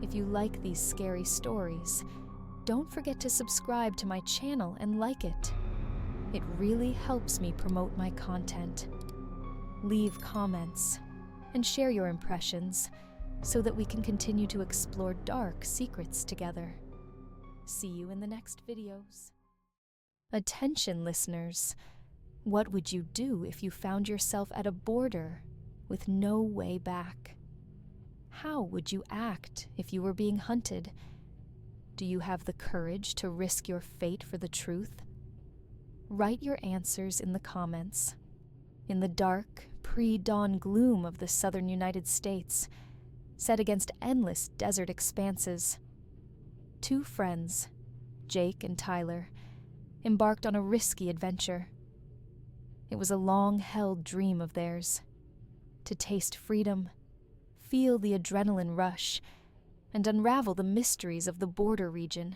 If you like these scary stories, don't forget to subscribe to my channel and like it. It really helps me promote my content. Leave comments and share your impressions so that we can continue to explore dark secrets together. See you in the next videos. Attention, listeners. What would you do if you found yourself at a border with no way back? How would you act if you were being hunted? Do you have the courage to risk your fate for the truth? Write your answers in the comments. In the dark, pre-dawn gloom of the southern United States, set against endless desert expanses, two friends, Jake and Tyler, embarked on a risky adventure. It was a long-held dream of theirs, to taste freedom, feel the adrenaline rush, and unravel the mysteries of the border region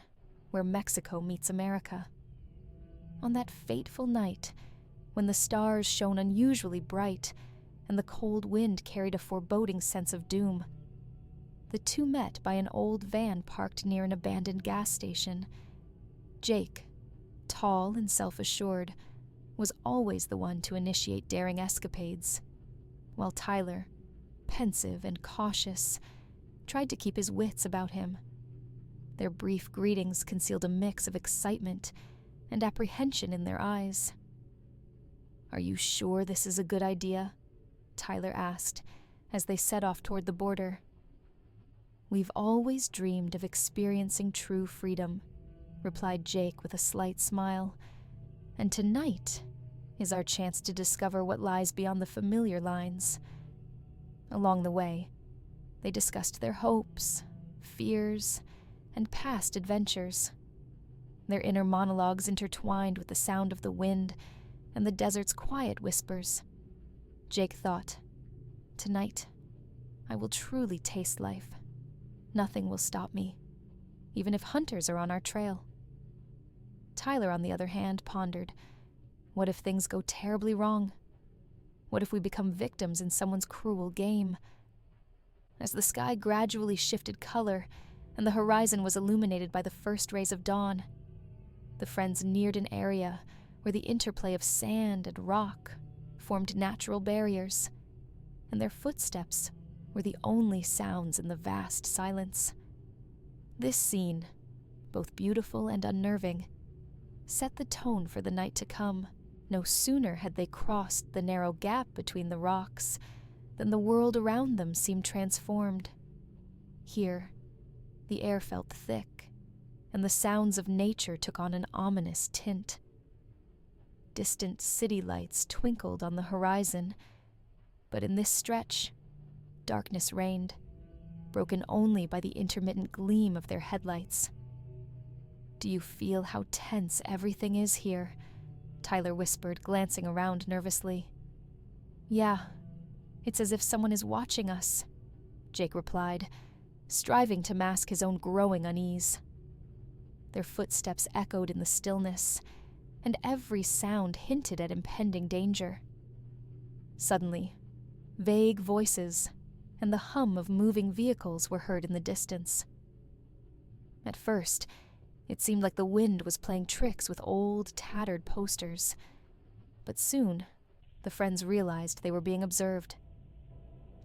where Mexico meets America. On that fateful night, when the stars shone unusually bright and the cold wind carried a foreboding sense of doom, the two met by an old van parked near an abandoned gas station. Jake, tall and self-assured, was always the one to initiate daring escapades, while Tyler, pensive and cautious, tried to keep his wits about him. Their brief greetings concealed a mix of excitement and apprehension in their eyes. "Are you sure this is a good idea?" Tyler asked as they set off toward the border. "We've always dreamed of experiencing true freedom," replied Jake with a slight smile, "and tonight is our chance to discover what lies beyond the familiar lines." Along the way, they discussed their hopes, fears, and past adventures. Their inner monologues intertwined with the sound of the wind and the desert's quiet whispers. Jake thought, "Tonight, I will truly taste life. Nothing will stop me, even if hunters are on our trail." Tyler, on the other hand, pondered, what if things go terribly wrong? What if we become victims in someone's cruel game? As the sky gradually shifted color and the horizon was illuminated by the first rays of dawn, the friends neared an area where the interplay of sand and rock formed natural barriers, and their footsteps were the only sounds in the vast silence. This scene, both beautiful and unnerving, set the tone for the night to come. No sooner had they crossed the narrow gap between the rocks than the world around them seemed transformed. Here, the air felt thick, and the sounds of nature took on an ominous tint. Distant city lights twinkled on the horizon, but in this stretch, darkness reigned, broken only by the intermittent gleam of their headlights. "Do you feel how tense everything is here?" Tyler whispered, glancing around nervously. "Yeah, it's as if someone is watching us," Jake replied, striving to mask his own growing unease. Their footsteps echoed in the stillness, and every sound hinted at impending danger. Suddenly, vague voices and the hum of moving vehicles were heard in the distance. At first, it seemed like the wind was playing tricks with old, tattered posters, but soon the friends realized they were being observed.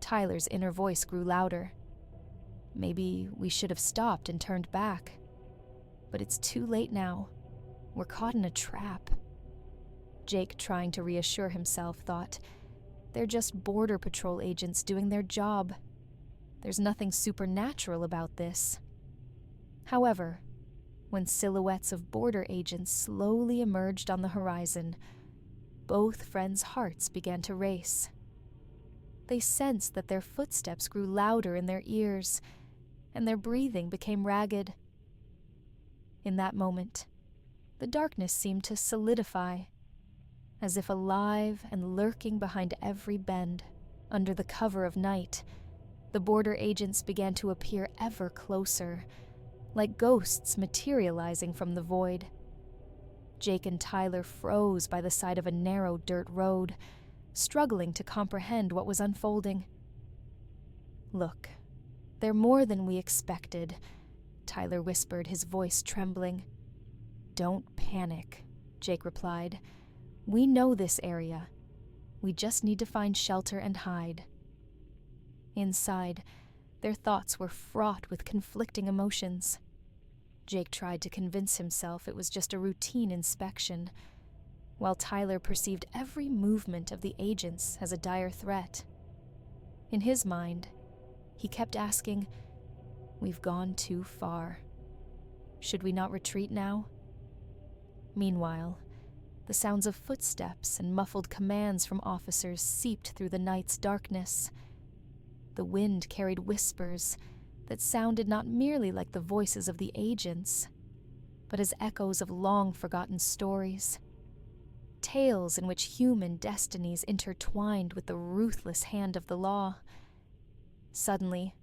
Tyler's inner voice grew louder. "Maybe we should have stopped and turned back. But it's too late now. We're caught in a trap." Jake, trying to reassure himself, thought, "They're just Border Patrol agents doing their job. There's nothing supernatural about this." However, when silhouettes of border agents slowly emerged on the horizon, both friends' hearts began to race. They sensed that their footsteps grew louder in their ears, and their breathing became ragged. In that moment, the darkness seemed to solidify, as if alive and lurking behind every bend. Under the cover of night, the border agents began to appear ever closer, like ghosts materializing from the void. Jake and Tyler froze by the side of a narrow dirt road, struggling to comprehend what was unfolding. "Look, They're more than we expected," Tyler whispered, his voice trembling. "Don't panic," Jake replied. "We know this area. We just need to find shelter and hide." Inside, their thoughts were fraught with conflicting emotions. Jake tried to convince himself it was just a routine inspection, while Tyler perceived every movement of the agents as a dire threat. In his mind, he kept asking, "We've gone too far. Should we not retreat now?" Meanwhile, the sounds of footsteps and muffled commands from officers seeped through the night's darkness. The wind carried whispers that sounded not merely like the voices of the agents, but as echoes of long-forgotten stories. Tales in which human destinies intertwined with the ruthless hand of the law. Suddenly,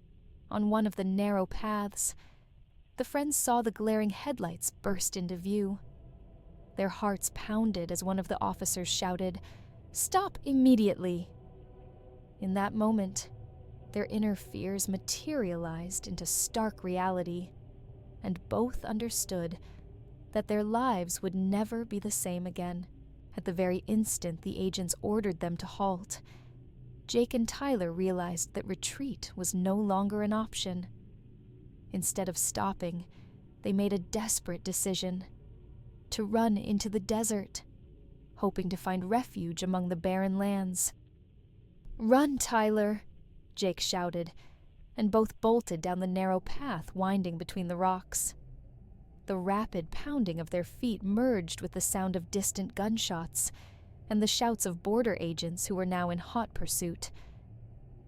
on one of the narrow paths, the friends saw the glaring headlights burst into view. Their hearts pounded as one of the officers shouted, "Stop immediately!" In that moment, their inner fears materialized into stark reality, and both understood that their lives would never be the same again at the very instant the agents ordered them to halt. Jake and Tyler realized that retreat was no longer an option. Instead of stopping, they made a desperate decision: to run into the desert, hoping to find refuge among the barren lands. "Run, Tyler!" Jake shouted, and both bolted down the narrow path winding between the rocks. The rapid pounding of their feet merged with the sound of distant gunshots and the shouts of border agents who were now in hot pursuit.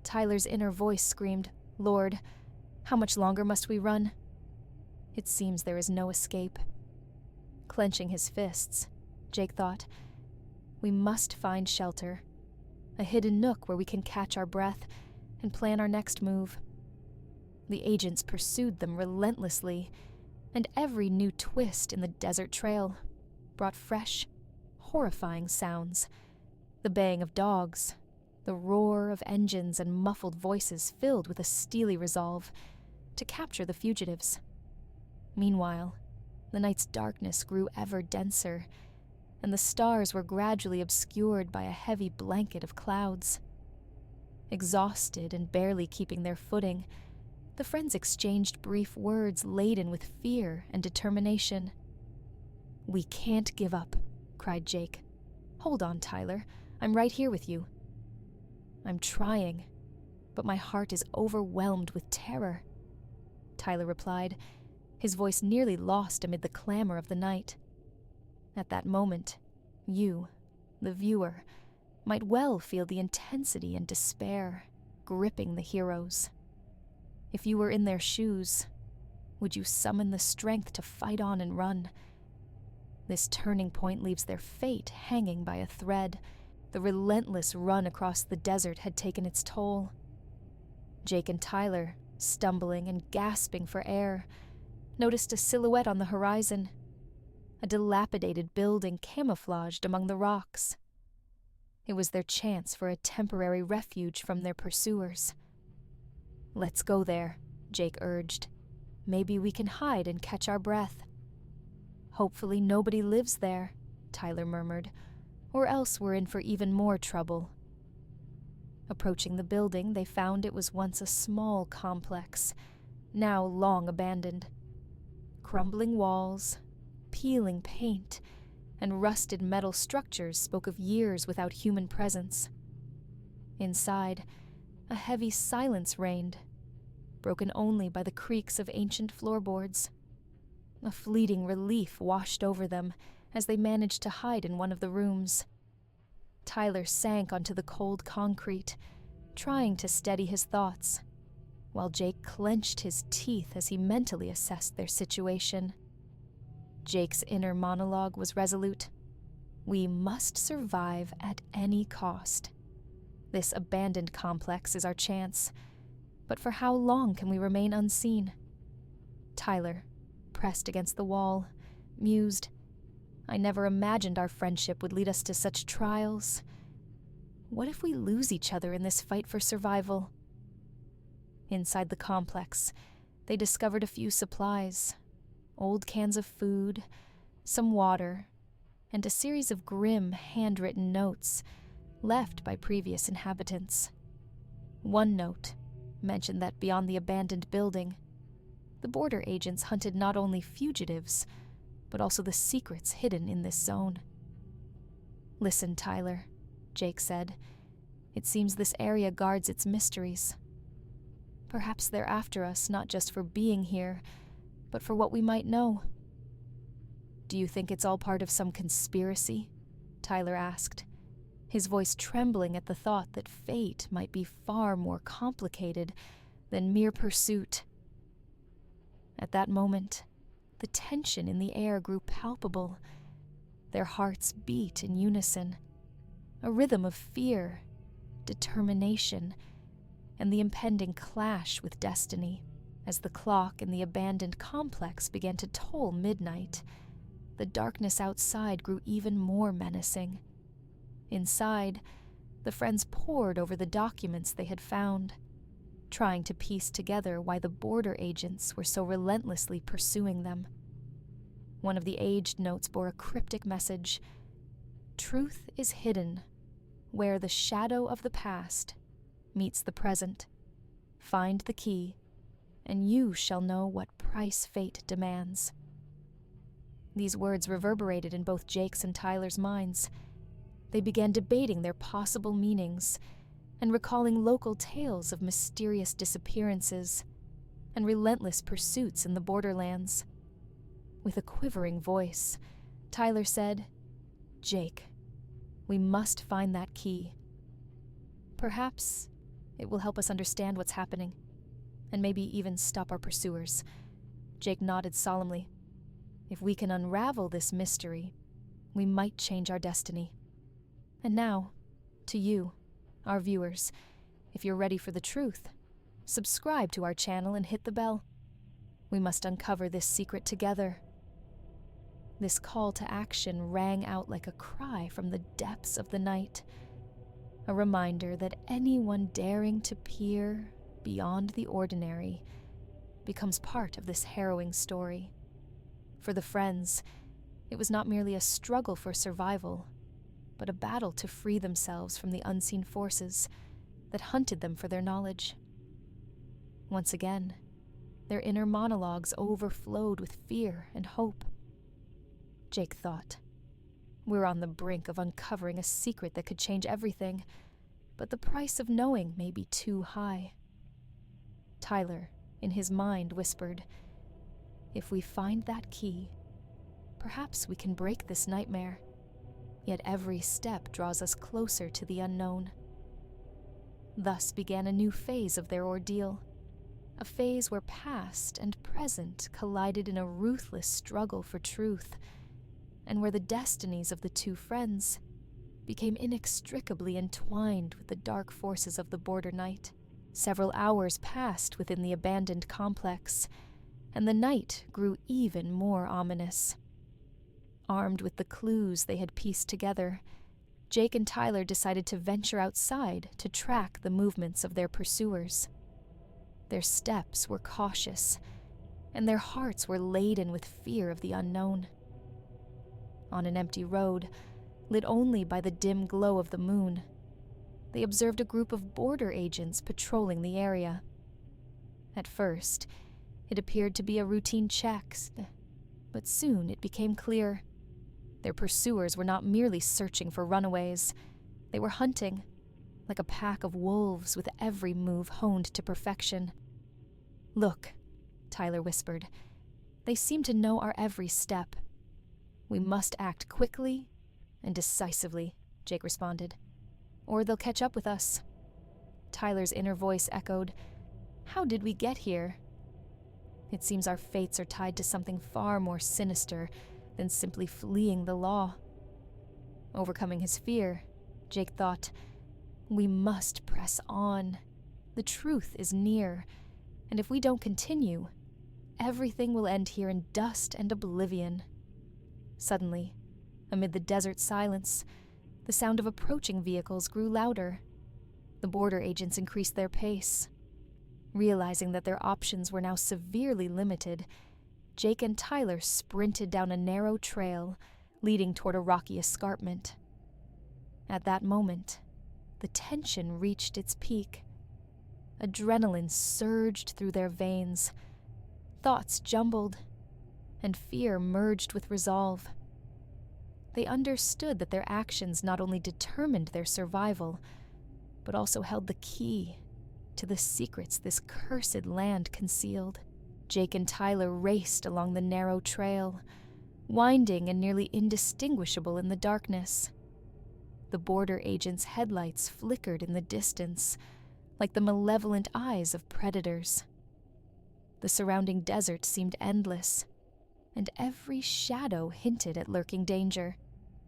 Tyler's inner voice screamed, "Lord, how much longer must we run? It seems there is no escape." Clenching his fists, Jake thought, "We must find shelter, a hidden nook where we can catch our breath and plan our next move." The agents pursued them relentlessly, and every new twist in the desert trail brought fresh, horrifying sounds. The baying of dogs, the roar of engines, and muffled voices filled with a steely resolve to capture the fugitives. Meanwhile, the night's darkness grew ever denser, and the stars were gradually obscured by a heavy blanket of clouds. Exhausted and barely keeping their footing, the friends exchanged brief words laden with fear and determination. "We can't give up," cried Jake. "Hold on, Tyler. I'm right here with you." "I'm trying, but my heart is overwhelmed with terror," Tyler replied, his voice nearly lost amid the clamor of the night. At that moment, you, the viewer, might well feel the intensity and despair gripping the heroes. If you were in their shoes, would you summon the strength to fight on and run? This turning point leaves their fate hanging by a thread. The relentless run across the desert had taken its toll. Jake and Tyler, stumbling and gasping for air, noticed a silhouette on the horizon, a dilapidated building camouflaged among the rocks. It was their chance for a temporary refuge from their pursuers. "Let's go there," Jake urged. "Maybe we can hide and catch our breath." "Hopefully nobody lives there," Tyler murmured, "or else we're in for even more trouble." Approaching the building, they found it was once a small complex, now long abandoned. Crumbling walls, peeling paint, and rusted metal structures spoke of years without human presence. Inside, a heavy silence reigned, broken only by the creaks of ancient floorboards. A fleeting relief washed over them as they managed to hide in one of the rooms. Tyler sank onto the cold concrete, trying to steady his thoughts, while Jake clenched his teeth as he mentally assessed their situation. Jake's inner monologue was resolute. "We must survive at any cost. This abandoned complex is our chance, but for how long can we remain unseen?" Tyler, pressed against the wall, mused, "I never imagined our friendship would lead us to such trials. What if we lose each other in this fight for survival?" Inside the complex, they discovered a few supplies, old cans of food, some water, and a series of grim handwritten notes left by previous inhabitants. One note mentioned that beyond the abandoned building, the border agents hunted not only fugitives, but also the secrets hidden in this zone. "Listen, Tyler," Jake said. "It seems this area guards its mysteries. Perhaps they're after us not just for being here, but for what we might know." "Do you think it's all part of some conspiracy?" Tyler asked, his voice trembling at the thought that fate might be far more complicated than mere pursuit. At that moment, the tension in the air grew palpable. Their hearts beat in unison, a rhythm of fear, determination, and the impending clash with destiny. As the clock in the abandoned complex began to toll midnight, the darkness outside grew even more menacing. Inside, the friends pored over the documents they had found, trying to piece together why the border agents were so relentlessly pursuing them. One of the aged notes bore a cryptic message: "Truth is hidden where the shadow of the past meets the present. Find the key, and you shall know what price fate demands." These words reverberated in both Jake's and Tyler's minds. They began debating their possible meanings and recalling local tales of mysterious disappearances and relentless pursuits in the borderlands. With a quivering voice, Tyler said, "Jake, we must find that key. Perhaps it will help us understand what's happening, and maybe even stop our pursuers." Jake nodded solemnly. "If we can unravel this mystery, we might change our destiny. And now, to you, our viewers, if you're ready for the truth, subscribe to our channel and hit the bell. We must uncover this secret together." This call to action rang out like a cry from the depths of the night, a reminder that anyone daring to peer beyond the ordinary becomes part of this harrowing story. For the friends, it was not merely a struggle for survival, but a battle to free themselves from the unseen forces that hunted them for their knowledge. Once again, their inner monologues overflowed with fear and hope. Jake thought, "We're on the brink of uncovering a secret that could change everything, but the price of knowing may be too high." Tyler, in his mind, whispered, "If we find that key, perhaps we can break this nightmare. Yet every step draws us closer to the unknown." Thus began a new phase of their ordeal, a phase where past and present collided in a ruthless struggle for truth, and where the destinies of the two friends became inextricably entwined with the dark forces of the border night. Several hours passed within the abandoned complex, and the night grew even more ominous. Armed with the clues they had pieced together, Jake and Tyler decided to venture outside to track the movements of their pursuers. Their steps were cautious, and their hearts were laden with fear of the unknown. On an empty road, lit only by the dim glow of the moon, they observed a group of border agents patrolling the area. At first, it appeared to be a routine check, but soon it became clear. Their pursuers were not merely searching for runaways. They were hunting, like a pack of wolves with every move honed to perfection. "Look," Tyler whispered. "They seem to know our every step." "We must act quickly and decisively," Jake responded, "or they'll catch up with us." Tyler's inner voice echoed, "How did we get here?" "It seems our fates are tied to something far more sinister than simply fleeing the law." Overcoming his fear, Jake thought, "We must press on. The truth is near, and if we don't continue, everything will end here in dust and oblivion." Suddenly, amid the desert silence, the sound of approaching vehicles grew louder. The border agents increased their pace. Realizing that their options were now severely limited, Jake and Tyler sprinted down a narrow trail leading toward a rocky escarpment. At that moment, the tension reached its peak. Adrenaline surged through their veins, thoughts jumbled, and fear merged with resolve. They understood that their actions not only determined their survival, but also held the key to the secrets this cursed land concealed. Jake and Tyler raced along the narrow trail, winding and nearly indistinguishable in the darkness. The border agent's headlights flickered in the distance, like the malevolent eyes of predators. The surrounding desert seemed endless, and every shadow hinted at lurking danger.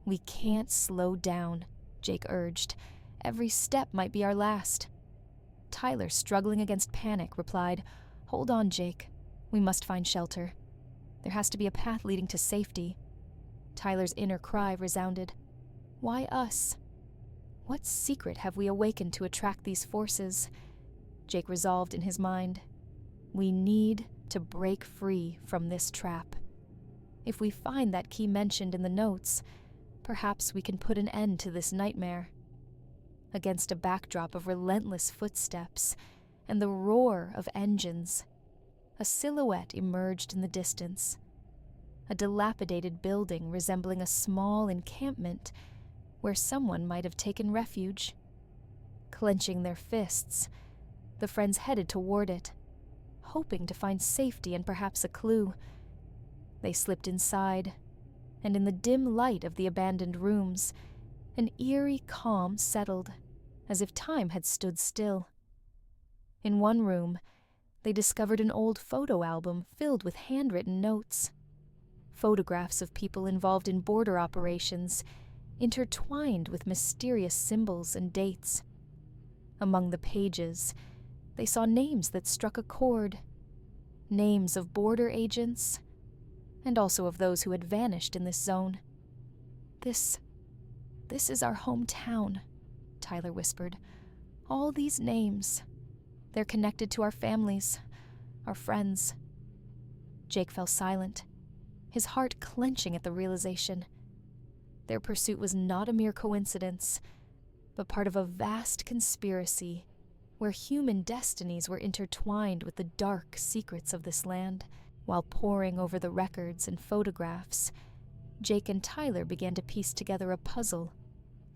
"We can't slow down," Jake urged. "Every step might be our last." Tyler, struggling against panic, replied, "Hold on, Jake. We must find shelter. There has to be a path leading to safety." Tyler's inner cry resounded. Why us? What secret have we awakened to attract these forces? Jake resolved in his mind. We need to break free from this trap. If we find that key mentioned in the notes, perhaps we can put an end to this nightmare. Against a backdrop of relentless footsteps and the roar of engines, a silhouette emerged in the distance. A dilapidated building resembling a small encampment where someone might have taken refuge. Clenching their fists, the friends headed toward it, hoping to find safety and perhaps a clue. They slipped inside, and in the dim light of the abandoned rooms, an eerie calm settled, as if time had stood still. In one room, they discovered an old photo album filled with handwritten notes. Photographs of people involved in border operations, intertwined with mysterious symbols and dates. Among the pages, they saw names that struck a chord. Names of border agents, and also of those who had vanished in this zone. This is our hometown, Tyler whispered. All these names, they're connected to our families, our friends. Jake fell silent, his heart clenching at the realization. Their pursuit was not a mere coincidence, but part of a vast conspiracy where human destinies were intertwined with the dark secrets of this land. While poring over the records and photographs, Jake and Tyler began to piece together a puzzle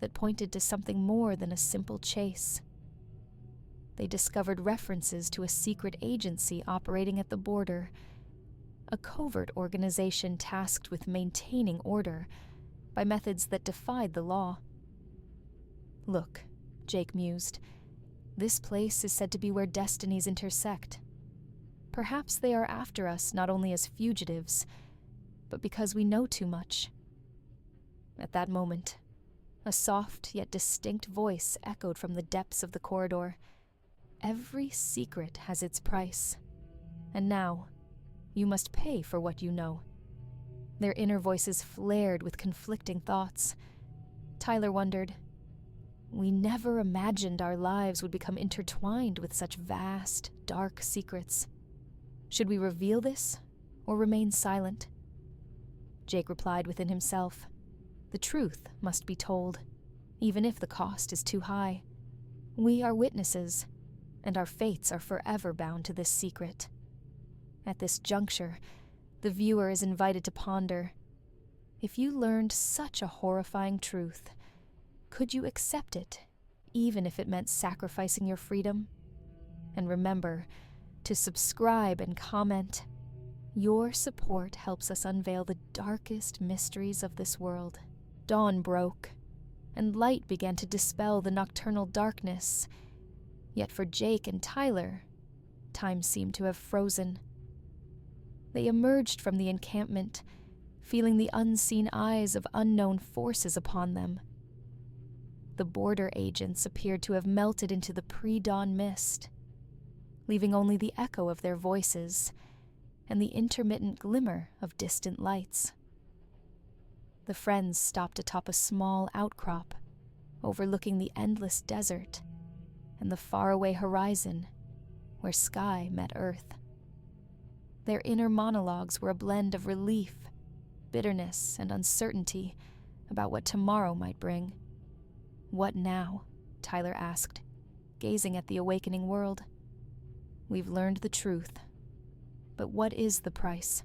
that pointed to something more than a simple chase. They discovered references to a secret agency operating at the border, a covert organization tasked with maintaining order by methods that defied the law. Look, Jake mused, this place is said to be where destinies intersect. Perhaps they are after us not only as fugitives, but because we know too much. At that moment, a soft yet distinct voice echoed from the depths of the corridor. Every secret has its price, and now you must pay for what you know. Their inner voices flared with conflicting thoughts. Tyler wondered, we never imagined our lives would become intertwined with such vast, dark secrets. Should we reveal this, or remain silent? Jake replied within himself, the truth must be told, even if the cost is too high. We are witnesses, and our fates are forever bound to this secret. At this juncture, the viewer is invited to ponder. If you learned such a horrifying truth, could you accept it, even if it meant sacrificing your freedom? And remember to subscribe and comment. Your support helps us unveil the darkest mysteries of this world. Dawn broke, and light began to dispel the nocturnal darkness. Yet for Jake and Tyler, time seemed to have frozen. They emerged from the encampment, feeling the unseen eyes of unknown forces upon them. The border agents appeared to have melted into the pre-dawn mist, leaving only the echo of their voices and the intermittent glimmer of distant lights. The friends stopped atop a small outcrop, overlooking the endless desert and the faraway horizon where sky met earth. Their inner monologues were a blend of relief, bitterness, and uncertainty about what tomorrow might bring. "What now?" Tyler asked, gazing at the awakening world. "We've learned the truth. But what is the price?"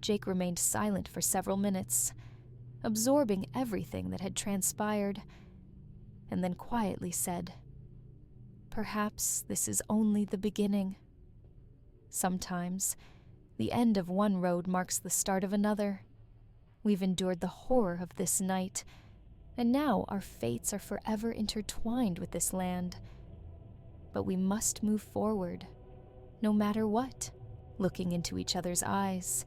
Jake remained silent for several minutes, absorbing everything that had transpired, and then quietly said, "Perhaps this is only the beginning. Sometimes, the end of one road marks the start of another. We've endured the horror of this night, and now our fates are forever intertwined with this land. But we must move forward, no matter what." Looking into each other's eyes,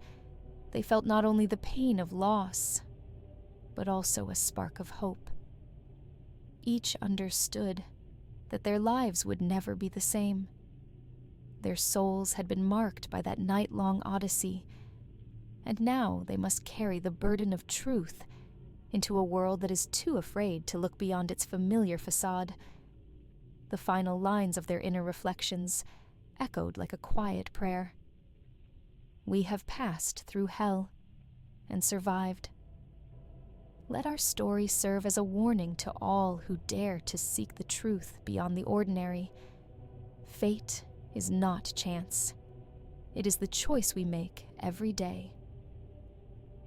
they felt not only the pain of loss, but also a spark of hope. Each understood that their lives would never be the same. Their souls had been marked by that night-long odyssey, and now they must carry the burden of truth into a world that is too afraid to look beyond its familiar facade. The final lines of their inner reflections echoed like a quiet prayer. "We have passed through hell and survived. Let our story serve as a warning to all who dare to seek the truth beyond the ordinary. Fate is not chance. It is the choice we make every day."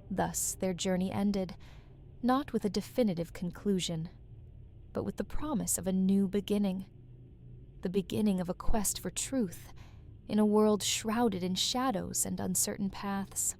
Thus, their journey ended, not with a definitive conclusion, but with the promise of a new beginning. The beginning of a quest for truth in a world shrouded in shadows and uncertain paths.